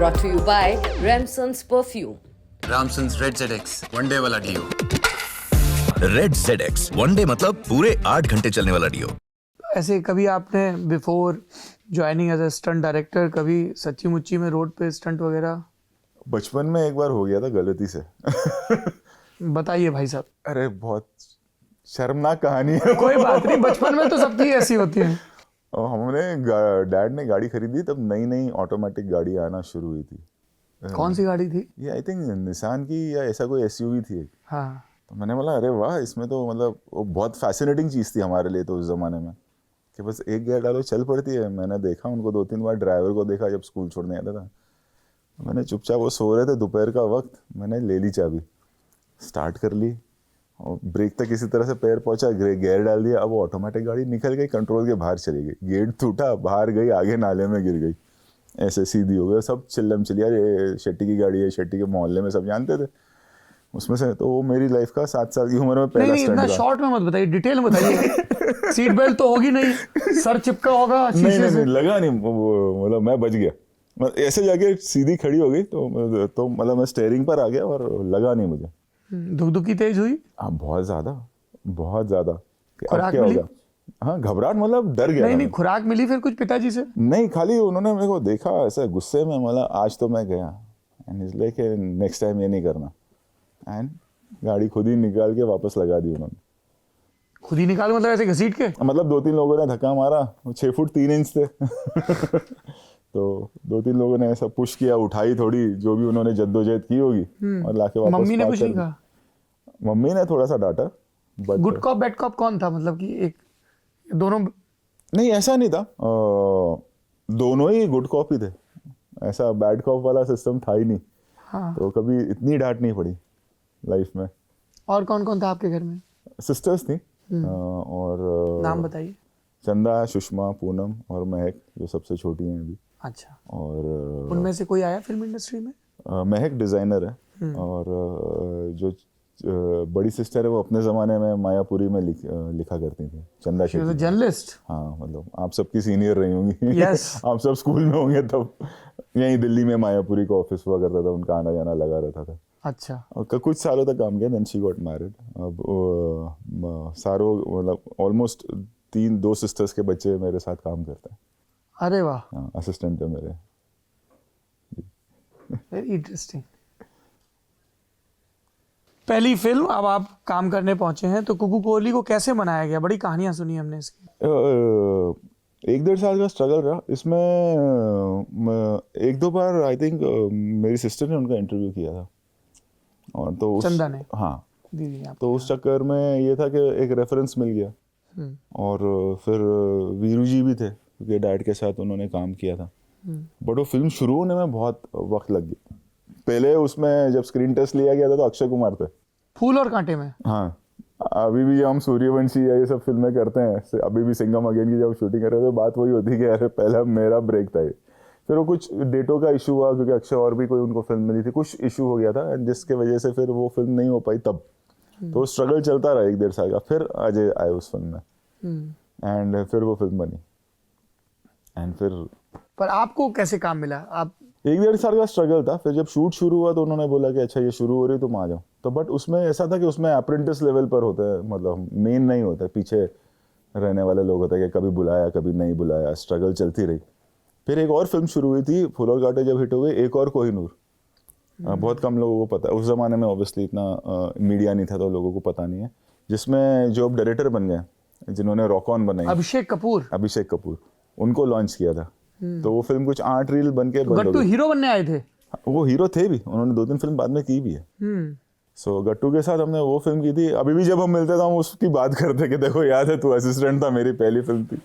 brought to you by Ramson's Perfume. Ramson's Red ZX one day वाला deo. Red ZX one day मतलब पूरे 8 घंटे चलने वाला डियो। ऐसे कभी आपने before joining as a stunt director कभी सच्ची मुच्ची में रोड पे स्टंट वगैरह? बचपन में एक बार हो गया था गलती से। बताइए भाई साहब। अरे बहुत शर्मनाक कहानी है। कोई बात नहीं, बचपन में तो सबकी ऐसी होती है। हमने डैड ने गाड़ी खरीदी, तब नई नई ऑटोमेटिक गाड़ी आना शुरू हुई थी। कौन सी गाड़ी थी? ये आई थिंक निसान की या ऐसा कोई एसयूवी थी एक। हाँ। तो मैंने बोला अरे वाह, इसमें तो मतलब वो बहुत फैसिनेटिंग चीज़ थी हमारे लिए तो उस ज़माने में, कि बस एक गियर डालो चल पड़ती है। मैंने देखा उनको 2-3 बार, ड्राइवर को देखा जब स्कूल छोड़ने आता था। मैंने चुपचाप, वो सो रहे थे दोपहर का वक्त, मैंने ले ली चाबी, स्टार्ट कर ली और ब्रेक तक किसी तरह से पैर पहुंचा, गियर डाल दिया। अब वो ऑटोमेटिक गाड़ी निकल गई, कंट्रोल के बाहर चली गई, गेट टूटा, बाहर गई, आगे नाले में गिर गई, ऐसे सीधी हो गई। सब चिल्लम चिल्लिया, ये शेट्टी की गाड़ी है, शेट्टी के मोहल्ले में सब जानते थे उसमें से। तो वो मेरी लाइफ का 7 साल की उम्र में पहला स्टंट था। शॉर्ट में मत बताइए, डिटेल में बताइए। सीट बेल्ट तो होगी नहीं, सर चिपका होगा शीशे से? नहीं लगा नहीं, मतलब मैं बच गया। ऐसे जाके सीधी खड़ी हो गई तो मतलब मैं स्टेयरिंग पर आ गया और लगा नहीं मुझे। धुकधुकी तेज हुई? हाँ बहुत ज्यादा, बहुत ज्यादा। खुराक मिली? हाँ घबराहट, मतलब डर गया। नहीं खुराक मिली फिर कुछ पिताजी से? नहीं, खाली उन्होंने मेरे को देखा ऐसे गुस्से में, मतलब आज तो मैं गया, एंड इसलिए नेक्स्ट टाइम ये नहीं करना। एंड गाड़ी खुद ही निकाल के वापस लगा दी उन्होंने। खुद ही निकाल मतलब ऐसे घसीट के? मतलब 2-3 लोगों ने धक्का मारा, 6 फुट 3 इंच थे। तो 2-3 लोगों ने ऐसा पुश किया, उठाई थोड़ी, जो भी उन्होंने जद्दोजहद की होगी, और लाके वापस। मम्मी ने कुछ नहीं कहा? मम्मी ने थोड़ा सा डांटा। गुड कॉप बैड कॉप कौन था, मतलब कि एक दोनों? नहीं ऐसा नहीं था, दोनों ही गुड कॉप ही थे, ऐसा बैड कॉप वाला सिस्टम था ही नहीं। हाँ। तो कभी इतनी डांट नहीं पड़ी लाइफ में। और कौन कौन था आपके घर में? सिस्टर्स थी, और नाम बताइए। चंदा, सुषमा, पूनम और महक, जो सबसे छोटी हैं अभी। अच्छा। और उनमें से कोई आया फिल्म इंडस्ट्री में? महक डिज़ाइनर है, और जो बड़ी सिस्टर है वो अपने ज़माने में मायापुरी में लिखा करती थी, चंदा शेट्टी। जर्नलिस्ट? हाँ, मतलब आप सबकी सीनियर रही होंगी। Yes. आप सब स्कूल में होंगे तब। यहीं दिल्ली में मायापुरी का ऑफिस हुआ करता था, उनका आना जाना लगा रहता था। अच्छा। और कुछ सालों तक काम किया, देन शी गॉट मैरिड। अब सारों, मतलब ऑलमोस्ट 2 सिस्टर्स के बच्चे मेरे साथ काम करते हैं। अरे वाह। हाँ, असिस्टेंट है मेरे। Very interesting. पहली फिल्म, अब आप काम करने पहुंचे हैं, तो कुकू कोहली को कैसे बनाया गया? बड़ी कहानियां सुनी हमने इसकी। 1-1.5 साल का स्ट्रगल रहा इसमें। 1-2 बार आई थिंक मेरी सिस्टर ने उनका इंटरव्यू किया था, और तो चंदा ने? हाँ दीदी। तो उस चक्कर में ये था कि एक रेफरेंस मिल गया, और फिर वीरू जी भी थे, क्योंकि डैड के साथ उन्होंने काम किया था। बट वो फिल्म शुरू होने में बहुत वक्त लग गया। पहले उसमें जब स्क्रीन टेस्ट लिया गया था तो अक्षय कुमार थे, फूल और कांटे में। हाँ। अभी भी हम सूर्यवंशी या ये सब फिल्में करते हैं, अभी भी सिंघम अगेन की जब शूटिंग कर रहे थे तो बात वही होती है कि अरे पहला मेरा ब्रेक था ये। फिर वो कुछ डेटों का इशू हुआ, क्योंकि अक्षय और भी कोई उनको फिल्म मिली थी, कुछ इशू हो गया था, जिसके वजह से फिर वो फिल्म नहीं हो पाई तब। तो स्ट्रगल चलता रहा 1-1.5 साल का। फिर अजय आए उस फिल्म में, एंड फिर वो फिल्म बनी। एंड फिर पर आपको कैसे काम मिला? आप 1-1.5 साल का स्ट्रगल था। फिर जब शूट शुरू हुआ तो उन्होंने बोला कि अच्छा ये शुरू हो रही तुम आ जाओ। तो बट उसमें ऐसा था कि उसमें अप्रेंटिस लेवल पर होते हैं, मतलब मेन नहीं होता, पीछे रहने वाले लोग होते हैं कि कभी बुलाया कभी नहीं बुलाया, स्ट्रगल चलती रही। फिर एक और फिल्म शुरू हुई थी, फूल और कांटे जब हिट हो गई, एक और कोहिनूर। बहुत कम लोगों को पता है, उस ज़माने में ऑब्वियसली इतना मीडिया नहीं था तो लोगों को पता नहीं है। जिसमें जो अब डायरेक्टर बन गए, जिन्होंने रॉक ऑन बनाई, अभिषेक कपूर, उनको लॉन्च किया था। तो वो फिल्म कुछ 8 रील बन के गट्टू हीरो बनने आए थे? वो हीरो थे भी, उन्होंने 2-3 फिल्म बाद में की भी है। सो गट्टू के साथ हमने वो फिल्म की थी। अभी भी जब हम मिलते थे हम उसकी बात करते कि देखो याद है तू असिस्टेंट था, मेरी पहली फिल्म थी।